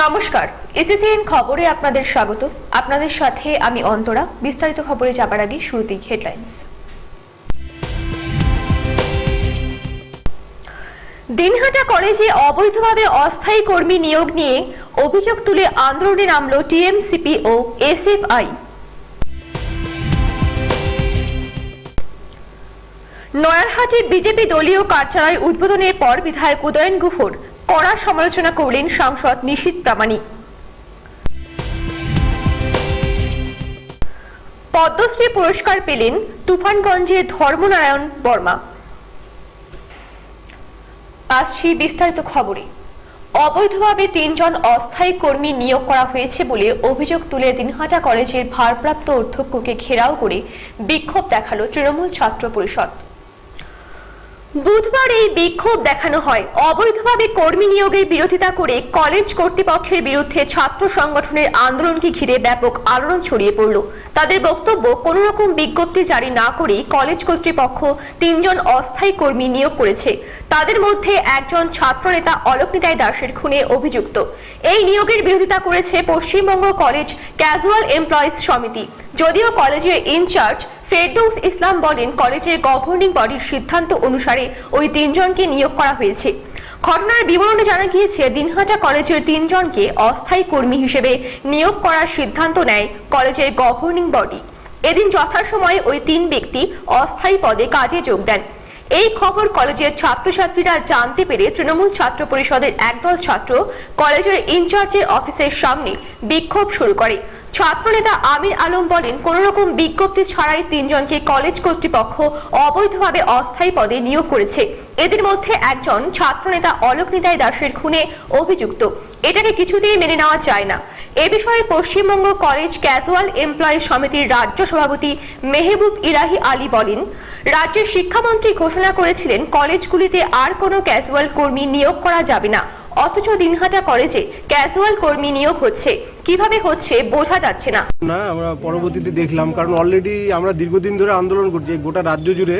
নমস্কার, এসএসএন খবরে আপনাদের স্বাগত। আপনাদের সাথে আমি অন্তরা। বিস্তারিত খবরে যাবার আগে শুরুতেই হেডলাইন্স। দিনহাটা কলেজে অবৈধভাবে অস্থায়ী কর্মী নিয়োগ নিয়ে অভিযোগ তুলে আন্দোলনে নামল টিএমসিপি ও এসএফআই। নয়ারহাটে বিজেপি দলীয় কার্যালয় উদ্বোধনের পর বিধায়ক উদয়ন গুহর কড়া সমালোচনা করলেন সাংসদ নিশীথ প্রামাণিক। পদ্মশ্রী পুরস্কার পেলেন তুফানগঞ্জের ধর্মনারায়ণ বর্মা। আসছি বিস্তারিত খবরে। অবৈধভাবে ৩ জন অস্থায়ী কর্মী নিয়োগ করা হয়েছে বলে অভিযোগ তুলে দিনহাটা কলেজের ভারপ্রাপ্ত অধ্যক্ষকে ঘেরাও করে বিক্ষোভ দেখালো তৃণমূল ছাত্র পরিষদ। বুধবার এই বিক্ষোভ দেখানো হয়। অবৈধভাবে কর্মী নিয়োগের বিরোধিতা করে কলেজ কর্তৃপক্ষের বিরুদ্ধে ছাত্র সংগঠনের আন্দোলনকে ঘিরে ব্যাপক আলোড়ন ছড়িয়ে পড়ল। তাদের বক্তব্য, কোন রকম বিজ্ঞপ্তি জারি না করেই কলেজ কর্তৃপক্ষ ৩ জন অস্থায়ী কর্মী নিয়োগ করেছে। তাদের মধ্যে একজন ছাত্রনেতা অলোকনিতাই দাসের খুনে অভিযুক্ত। এই নিয়োগের বিরোধিতা করেছে পশ্চিমবঙ্গ কলেজ ক্যাজুয়াল এমপ্লয়িজ সমিতি। যদিও কলেজের ইনচার্জ ফেরদৌস ইসলাম বলেন, কলেজের গভর্নিং বডির সিদ্ধান্ত অনুসারে ওই ৩ জনকে নিয়োগ করা হয়েছে। ঘটনার বিবরণে জানা গিয়েছে, দিনহাটা কলেজের ৩ জনকে অস্থায়ী কর্মী হিসেবে নিয়োগ করার সিদ্ধান্ত নেয় কলেজের গভর্নিং বডি। এদিন যথাসময়ে ওই ৩ ব্যক্তি অস্থায়ী পদে কাজে যোগ দেন। এই খবর কলেজের ছাত্রছাত্রীরা জানতে পেরে তৃণমূল ছাত্র পরিষদের একদল ছাত্র কলেজের ইনচার্জের অফিসের সামনে বিক্ষোভ শুরু করে। ছাত্রনেতা আমির আলম বলেন, কোন রকম বিজ্ঞপ্তি ছাড়াই ৩ জনকে কলেজ কর্তৃপক্ষ অবৈধভাবে অস্থায়ী পদে নিয়োগ করেছে। এদের মধ্যে একজন ছাত্রনেতা অলোকনিতাই দাসের খুনে অভিযুক্ত। এটাকে কিছুতেই মেনে নেওয়া যায় না। এ বিষয়ে পশ্চিমবঙ্গ কলেজ ক্যাজুয়াল এমপ্লয়িজ সমিতির রাজ্য সভাপতি মেহবুব ইলাহি আলী বলেন, রাজ্যের শিক্ষামন্ত্রী ঘোষণা করেছিলেন কলেজগুলিতে আর কোনো ক্যাজুয়াল কর্মী নিয়োগ করা যাবে না। অথচ দিনহাটা কলেজে ক্যাজুয়াল কর্মী নিয়োগ হচ্ছে। কিভাবে হচ্ছে বোঝা যাচ্ছে না। আমরা পরবর্তীতে দেখলাম, কারণ অলরেডি আমরা দীর্ঘদিন ধরে আন্দোলন করছি গোটা রাজ্য জুড়ে।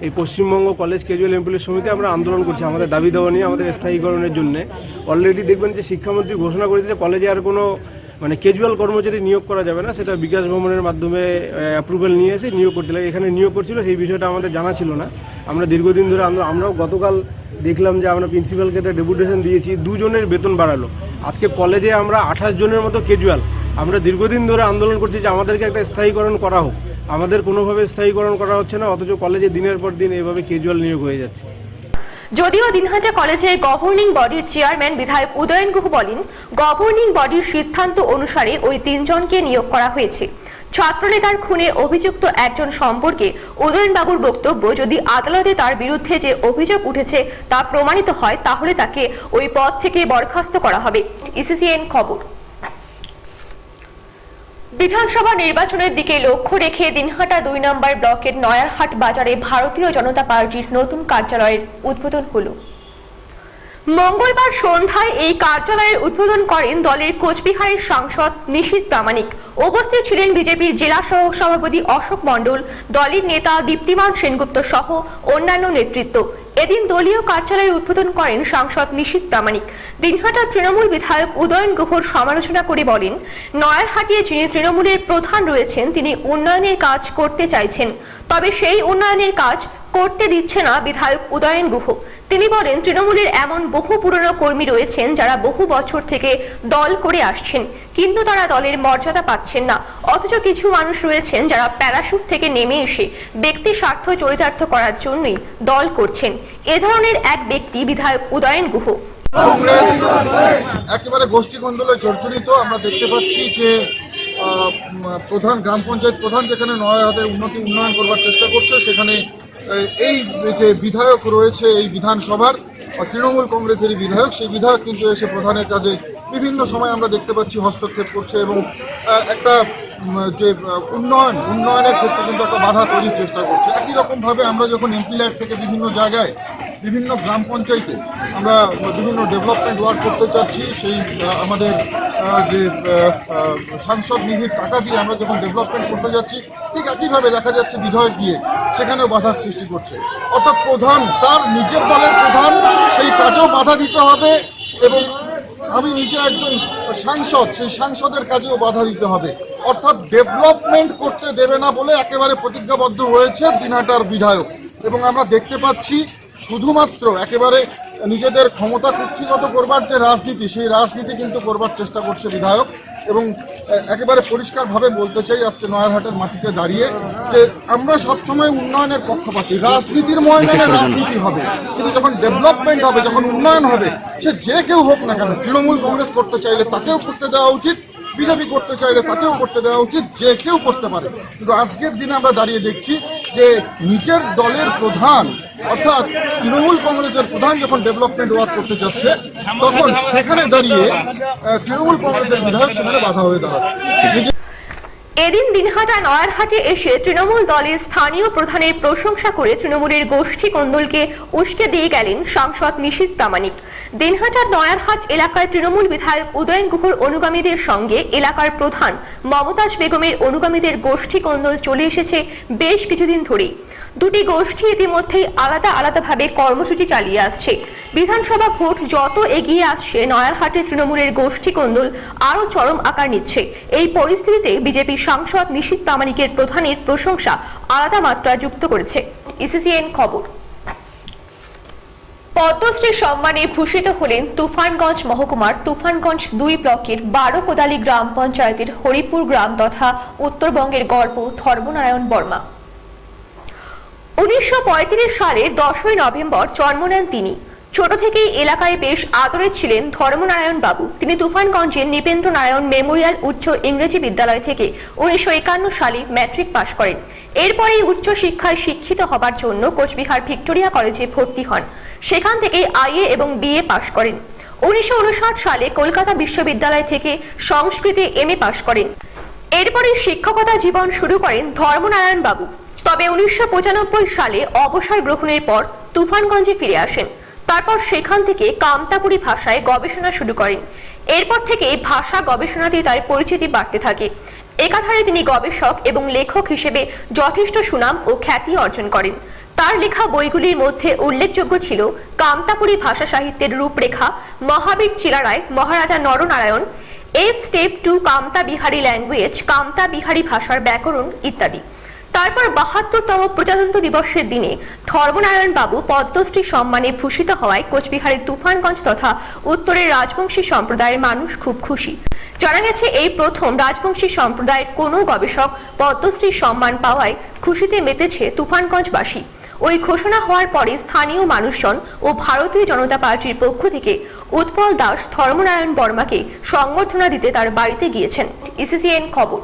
এই পশ্চিমবঙ্গ কলেজ ক্যাজুয়াল এমপ্লয়িজ সমিতি আমরা আন্দোলন করছি আমাদের দাবি দেওয়া নিয়ে, আমাদের স্থায়ীকরণের জন্য। অলরেডি দেখবেন যে শিক্ষামন্ত্রী ঘোষণা করে দিয়েছে কলেজে আর কোনো ক্যাজুয়াল কর্মচারী নিয়োগ করা যাবে না। সেটা বিকাশ ভবনের মাধ্যমে অ্যাপ্রুভাল নিয়ে এসে নিয়োগ করতে লাগে। এখানে নিয়োগ করছিল, সেই বিষয়টা আমাদের জানা ছিল না। আমরা দীর্ঘদিন ধরে আমরাও গতকাল দেখলাম যে আমরা প্রিন্সিপালকে একটা ডেপুটেশন দিয়েছি, 2 জনের বেতন বাড়ালো। আজকে কলেজে আমরা 28 জনের মতো ক্যাজুয়াল। আমরা দীর্ঘদিন ধরে আন্দোলন করছি যে আমাদেরকে একটা স্থায়ীকরণ করা হোক। আমাদের কোনোভাবে স্থায়ীকরণ করা হচ্ছে না, অথচ কলেজে দিনের পর দিন এভাবে ক্যাজুয়াল নিয়োগ হয়ে যাচ্ছে। যদিও দিনহাটা কলেজের গভর্নিং বডির চেয়ারম্যান বিধায়ক উদয়ন গুহ বলেন, গভর্নিং বডির সিদ্ধান্ত অনুসারে ওই ৩ জনকে নিয়োগ করা হয়েছে। ছাত্রনেতার খুনে অভিযুক্ত একজন সম্পর্কে উদয়নবাবুর বক্তব্য, যদি আদালতে তার বিরুদ্ধে যে অভিযোগ উঠেছে তা প্রমাণিত হয় তাহলে তাকে ওই পদ থেকে বরখাস্ত করা হবে। এসএসএন খবর। বিধানসভা নির্বাচনের দিকে লক্ষ্য রেখে দিনহাটা ২ নম্বর ব্লকের নয়ারহাট বাজারে ভারতীয় জনতা পার্টির নতুন কার্যালয়ের উদ্বোধন হলো। মঙ্গলবার সন্ধ্যায় এই কার্যালয়ের উদ্বোধন করেন দলের কোচবিহারের সাংসদ নিশীথ প্রামাণিক। উপস্থিত ছিলেন বিজেপির জেলা সহ সভাপতি অশোক মণ্ডল, দলের নেতা দীপ্তিমান সেনগুপ্ত সহ অন্যান্য নেতৃত্ব। এদিন দলীয় কার্যালয়ের উদ্বোধন করেন সাংসদ নিশীথ প্রামাণিক। দিনহাটা তৃণমূল বিধায়ক উদয়ন গুহর সমালোচনা করে বলেন, নয়ারহাটে যিনি তৃণমূলের প্রধান রয়েছেন তিনি উন্নয়নের কাজ করতে চাইছেন, তবে সেই উন্নয়নের কাজ করতে দিচ্ছে না বিধায়ক উদয়ন গুহ। তিনি বলেন, তৃণমূলের এমন বহু পুরনো কর্মী রয়েছেন যারা বহু বছর থেকে দল করে আসছেন, কিন্তু তারা দলের মর্যাদা পাচ্ছেন না। অথচ কিছু মানুষ রয়েছেন যারা প্যারাশুট থেকে নেমে এসে ব্যক্তি স্বার্থ চরিতার্থ করার জন্যই দল করছেন। এ ধরনের এক ব্যক্তি বিধায়ক উদয়ন গুহ। কংগ্রেস একেবারে গোষ্ঠী কন্দলে জর্জরিত। আমরা দেখতে পাচ্ছি যে প্রধান গ্রাম পঞ্চায়েত প্রধান যেখানে নয়ারহাটের উন্নয়ন করবার চেষ্টা করছে, সেখানে এই যে বিধায়ক রয়েছে এই বিধানসভার তৃণমূল কংগ্রেসেরই বিধায়ক, সেই বিধায়ক কিন্তু এসে প্রধানের কাজে বিভিন্ন সময় আমরা দেখতে পাচ্ছি হস্তক্ষেপ করছে এবং একটা যে উন্নয়নের ক্ষেত্রে কিন্তু একটা বাধা তৈরির চেষ্টা করছে। একই রকমভাবে আমরা যখন এমপি ল্যাড থেকে বিভিন্ন জায়গায় বিভিন্ন গ্রাম পঞ্চায়েতে আমরা বিভিন্ন ডেভেলপমেন্ট ওয়ার্ক করতে চাচ্ছি, সেই আমাদের যে সাংসদ নিধির টাকা দিয়ে আমরা যখন ডেভেলপমেন্ট করতে যাচ্ছি, ঠিক একইভাবে দেখা যাচ্ছে বিধায়ক গিয়ে সেখানেও বাধার সৃষ্টি করছে। অর্থাৎ প্রধান তার নিজের দলের প্রধান, সেই কাজেও বাধা দিতে হবে এবং আমি নিজে একজন সাংসদ, সেই সাংসদের কাজেও বাধা দিতে হবে। অর্থাৎ ডেভেলপমেন্ট করতে দেবে না বলে একেবারে প্রতিজ্ঞাবদ্ধ হয়েছে দিনহাটার বিধায়ক। এবং আমরা দেখতে পাচ্ছি শুধুমাত্র একেবারে নিজেদের ক্ষমতা কুক্ষিগত করবার যে রাজনীতি, সেই রাজনীতি কিন্তু করবার চেষ্টা করছে বিধায়ক। এবং একেবারে পরিষ্কারভাবে বলতে চাই আজকে নয়ারহাটের মাটিতে দাঁড়িয়ে যে আমরা সবসময় উন্নয়নের পক্ষপাতী। রাজনীতির ময়দানে রাজনীতি হবে, কিন্তু যখন ডেভেলপমেন্ট হবে, যখন উন্নয়ন হবে, সে যে কেউ হোক না কেন, তৃণমূল কংগ্রেস করতে চাইলে তাকেও করতে দেওয়া উচিত, বিজেপি করতে চাইলে তাকেও করতে দেওয়া উচিত, যে কেউ করতে পারে। কিন্তু আজকের দিনে আমরা দাঁড়িয়ে দেখছি যে নিজের দলের প্রধান অর্থাৎ তৃণমূল কংগ্রেসের প্রধান যখন ডেভেলপমেন্ট ওয়ার্ক করতে যাচ্ছে, তখন সেখানে দাঁড়িয়ে তৃণমূল কংগ্রেসের বিধায়ক সেখানে বাধা হয়ে দাঁড়ায়। এদিন দিনহাটা নয়ারহাটে এসে তৃণমূল দলের স্থানীয় প্রধানের প্রশংসা করে তৃণমূলের গোষ্ঠী কোন্দলকে উস্কে দিয়ে গেলেন সাংসদ নিশীথ প্রামাণিক। দিনহাটার নয়ারহাট এলাকায় তৃণমূল বিধায়ক উদয়ন গুহর অনুগামীদের সঙ্গে এলাকার প্রধান মমতাজ বেগমের অনুগামীদের গোষ্ঠী কোন্দল চলে এসেছে বেশ কিছুদিন ধরেই। দুটি গোষ্ঠী ইতিমধ্যেই আলাদা আলাদাভাবে কর্মসূচি চালিয়ে আসছে। বিধানসভা ভোট যত এগিয়ে আসছে, নয়ারহাটে তৃণমূলের গোষ্ঠী কোন্দল আরও চরম আকার নিচ্ছে। এই পরিস্থিতিতে বিজেপি সাংসদ নিশীথ প্রামাণিকের প্রধানের প্রশংসা আলাদা মাত্রা যুক্ত করেছে। ইসিসিএন খবর। পদ্মশ্রী সম্মানে ভূষিত হলেন তুফানগঞ্জ মহকুমার তুফানগঞ্জ 2 ব্লকের 12 কোদালি গ্রাম পঞ্চায়েতের হরিপুর গ্রাম তথা উত্তরবঙ্গের গর্ব ধর্মনারায়ণ বর্মা। 1935 সালের 10ই নভেম্বর জন্ম নেন তিনি। ছোট থেকেই এলাকায় বেশ আদরে ছিলেন ধর্মনারায়ণ বাবু। তিনি তুফানগঞ্জের নৃপেন্দ্র নারায়ণ মেমোরিয়াল উচ্চ ইংরেজি বিদ্যালয় থেকে 1951 সালে ম্যাট্রিক পাশ করেন। এরপরেই উচ্চ শিক্ষায় শিক্ষিত হবার জন্য কোচবিহার ভিক্টোরিয়া কলেজে ভর্তি হন। সেখান থেকেই আইএ এবং বিএ পাশ করেন। 1959 সালে কলকাতা বিশ্ববিদ্যালয় থেকে সংস্কৃতে এমএ পাশ করেন। এরপরে শিক্ষকতা জীবন শুরু করেন ধর্মনারায়ণ বাবু। তবে 1995 সালে অবসর গ্রহণের পর তুফানগঞ্জে ফিরে আসেন। তারপর সেখান থেকে কামতাপুরী ভাষায় গবেষণা শুরু করেন। এরপর থেকে ভাষা গবেষণাতে তার পরিচিতি বাড়তে থাকে। একাধারে তিনি গবেষক এবং লেখক হিসেবে যথেষ্ট সুনাম ও খ্যাতি অর্জন করেন। তার লেখা বইগুলির মধ্যে উল্লেখযোগ্য ছিল কামতাপুরী ভাষা সাহিত্যের রূপরেখা, Mahavir Chilarai, Maharaja Naranarayan, step to Kamta Bihari language, Kamta Bihari ভাষার ব্যাকরণ ইত্যাদি। তারপর 72তম প্রজাতন্ত্র দিবসের দিনে ধর্মনারায়ণ বাবু পদ্মশ্রী সম্মানে ভূষিত হওয়ায় কোচবিহারের তুফানগঞ্জ তথা উত্তরের রাজবংশী সম্প্রদায়ের মানুষ খুব খুশি। জানা গেছে এই প্রথম রাজবংশী সম্প্রদায়ের কোনো গবেষক পদ্মশ্রী সম্মান পাওয়ায় খুশিতে মেতেছে তুফানগঞ্জবাসী। ওই ঘোষণা হওয়ার পরে স্থানীয় মানুষজন ও ভারতীয় জনতা পার্টির পক্ষ থেকে উৎপল দাস ধর্মনারায়ণ বর্মাকে সংবর্ধনা দিতে তার বাড়িতে গিয়েছেন। ইসিসিএন খবর।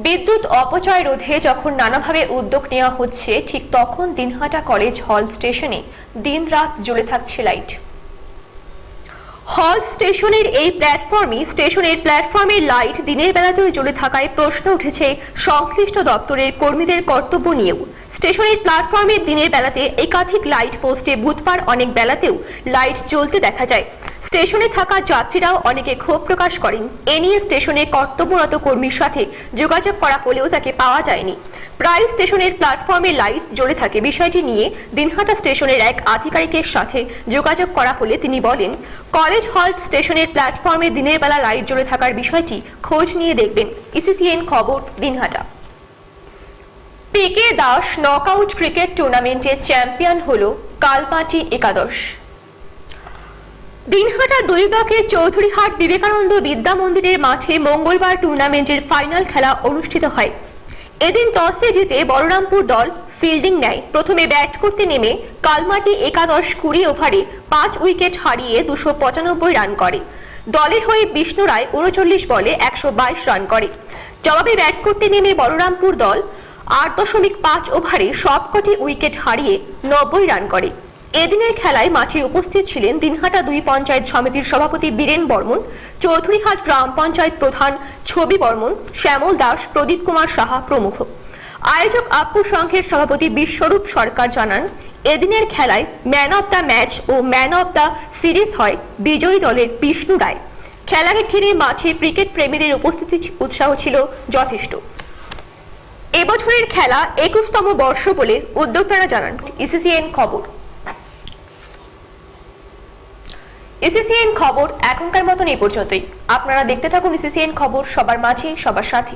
বিদ্যুৎ অপচয় রোধে যখন নানাভাবে উদ্যোগ নেওয়া হচ্ছে, ঠিক তখন দিনহাটা কলেজ হল স্টেশনে দিনরাত জ্বলে থাকছে লাইট। হল স্টেশনের এই প্ল্যাটফর্মের লাইট দিনের বেলাতেও জ্বলে থাকায় প্রশ্ন উঠেছে সংশ্লিষ্ট দপ্তরের কর্মীদের কর্তব্য নিয়েও। স্টেশনের প্ল্যাটফর্মের দিনের বেলাতে একাধিক লাইট পোস্টে বুধবার অনেক বেলাতেও লাইট জ্বলতে দেখা যায়। স্টেশনে থাকা যাত্রীরাও অনেকে ক্ষোভ প্রকাশ করেন। এ নিয়ে স্টেশনে কর্তব্যরত কর্মীর সাথে যোগাযোগ করা হলেও তাকে পাওয়া যায়নি। প্রায় স্টেশনের প্ল্যাটফর্মে লাইট জ্বলে থাকে। বিষয়টি নিয়ে দিনহাটা স্টেশনের এক আধিকারিকের সাথে যোগাযোগ করা হলে তিনি বলেন, কলেজ হল স্টেশনের প্ল্যাটফর্মে দিনের বেলা লাইট জ্বলে থাকার বিষয়টি খোঁজ নিয়ে দেখবেন। ইসিসিএন খবর, দিনহাটা। পিকে দাস নকআউট ক্রিকেট টুর্নামেন্টে চ্যাম্পিয়ন হল কালপাটি একাদশ। দিনহাটা 2 ব্লকের চৌধুরীহাট বিবেকানন্দ বিদ্যা মন্দিরের মাঠে মঙ্গলবার টুর্নামেন্টের ফাইনাল খেলা অনুষ্ঠিত হয়। এদিন টসে জিতে বলরামপুর দল ফিল্ডিং নেয়। প্রথমে ব্যাট করতে নেমে কালমাটি একাদশ 20 ওভারে 5 উইকেট হারিয়ে 295 রান করে। দলের হয়ে বিষ্ণু রায় 39 বলে 122 রান করে। জবাবে ব্যাট করতে নেমে বলরামপুর দল 8.5 ওভারে সবকটি উইকেট হারিয়ে 90 রান করে। এদিনের খেলায় মাঠে উপস্থিত ছিলেন দিনহাটা 2 পঞ্চায়েত সমিতির সভাপতি বীরেন বর্মন, চৌধুরীহাট গ্রাম পঞ্চায়েত প্রধান ছবি বর্মন, শ্যামল দাস, প্রদীপ কুমার সাহা প্রমুখ। আয়োজক আপ্পু সংঘের সভাপতি বিশ্বরূপ সরকার জানান, এদিনের খেলায় ম্যান অব দ্য ম্যাচ ও ম্যান অব দ্য সিরিজ হয় বিজয়ী দলের বিষ্ণু রায়। খেলাকে ঘিরে মাঠে ক্রিকেট প্রেমীদের উপস্থিতি উৎসাহ ছিল যথেষ্ট। এবছরের খেলা 21তম বর্ষ বলে উদ্যোক্তারা জানান। ইসিসিএন খবর। এসিসিএন খবর এখনকার মতন এই পর্যন্তই। আপনারা দেখতে থাকুন এসিসিএন খবর, সবার মাঝে সবার সাথে।